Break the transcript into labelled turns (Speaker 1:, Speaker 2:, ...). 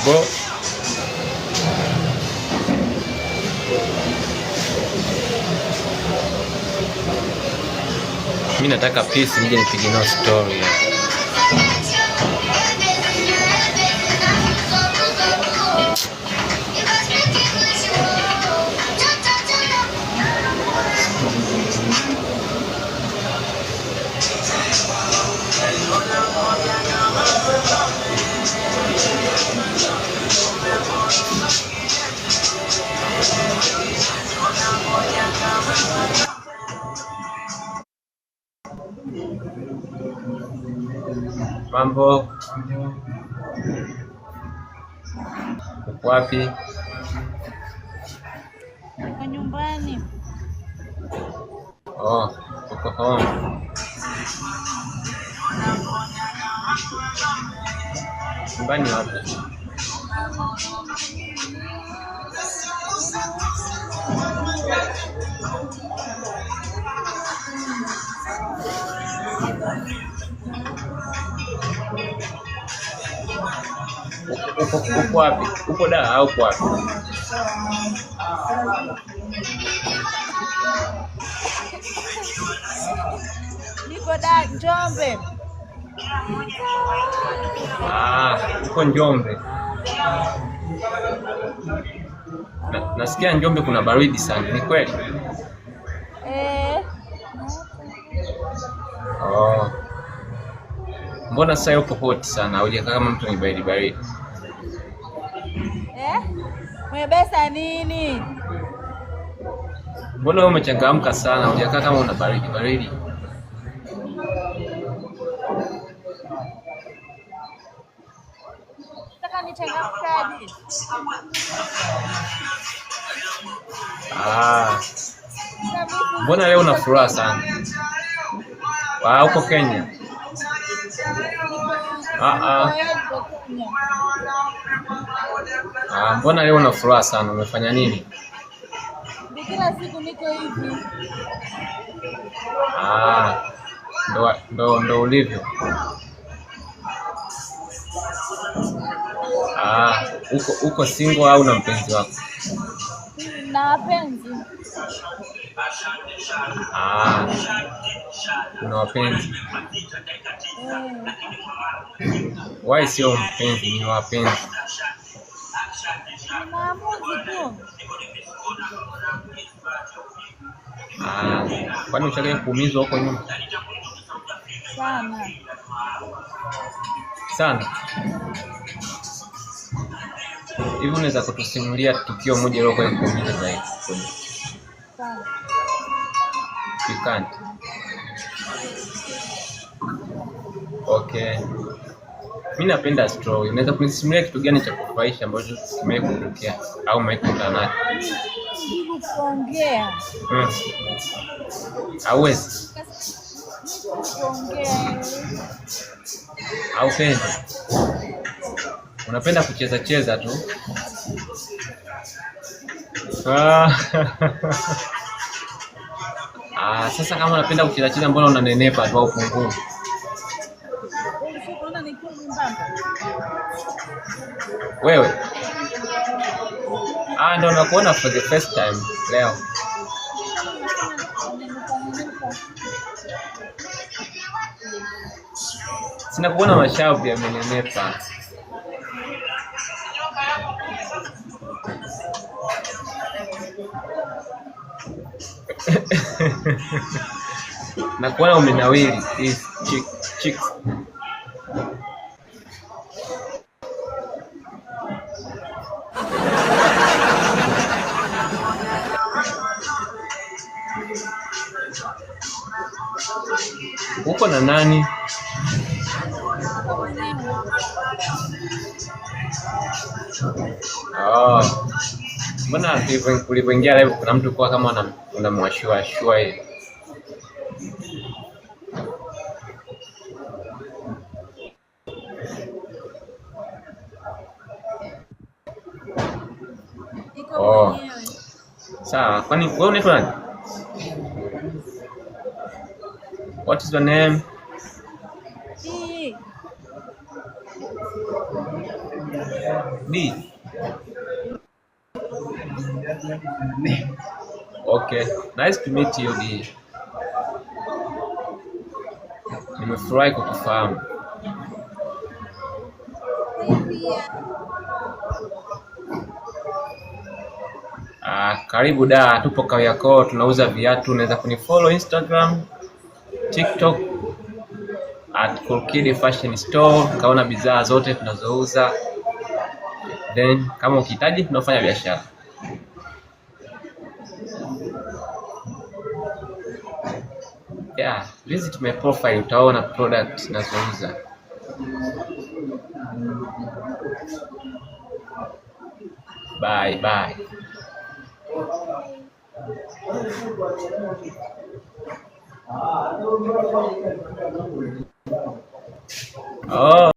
Speaker 1: Bro. Mimi nataka peace, nije nipige nao story ya. Mambo, uko wapi?
Speaker 2: Kwa nyumbani.
Speaker 1: Oh, uko home. Nyumbani wapi? Uko wapi? Uko da au uko wapi?
Speaker 2: Niko da Njombe.
Speaker 1: Uko Njombe. Nasikia Njombe kuna baridi sana, ni kweli? Oh. Mbona sasa uko hot sana? Hujakaa kama mtu ni baridi baridi.
Speaker 2: Umebesa nini?
Speaker 1: Mbona wewe umechangamka sana? Hujakaa kama una baridi baridi.
Speaker 2: Nataka nichangamkaje?
Speaker 1: Mbona leo una furaha sana? Uko Kenya? Mbona leo una furaha sana? Umefanya nini?
Speaker 2: Kila siku niko hivi.
Speaker 1: Ndo ulivyo. Uko single au na mpenzi wako?
Speaker 2: Na mpenzi.
Speaker 1: Kuna wapenzi. Why sio mpenzi, ni wapenzi?
Speaker 2: Maamuzi tu.
Speaker 1: Kwani ushawahi kuumizwa huko nyuma? Sana. Hivi unaweza kutusimulia tukio moja leo kwa kuumiza zaidi?
Speaker 2: Sana.
Speaker 1: You can't. Okay. Mimi napenda story. Unaweza kunisimulia kitu gani cha kufurahisha ambacho kimekutokea au umekutana nacho?
Speaker 2: Kuongea.
Speaker 1: Hauwezi.
Speaker 2: Kuongea.
Speaker 1: Haupendi. Unapenda kucheza cheza tu. Sasa kama unapenda kucheza cheza, mbona unanenepa tu au pungua? Wewe? Ndo nakuona for the first time leo. Sina kuona mashavu yamenenepa. Na kuona umenawiri chick. Uko na nani? Mbona ulipoingia live kuna mtu kwa kama unamwashua hivi? Sawa, kwani wewe unaitwa nani? What is your name? D. Okay, nice to meet you D. Nimefurahi kukufahamu. Karibu da, tupo Kariakoo, tunauza viatu. Unaweza kunifollow Instagram, TikTok @Coolkid Fashion Store, kaona bidhaa zote tunazouza. Then kama ukihitaji tunafanya biashara. Yeah, visit my profile utaona product nazouza. Bye bye. Oh.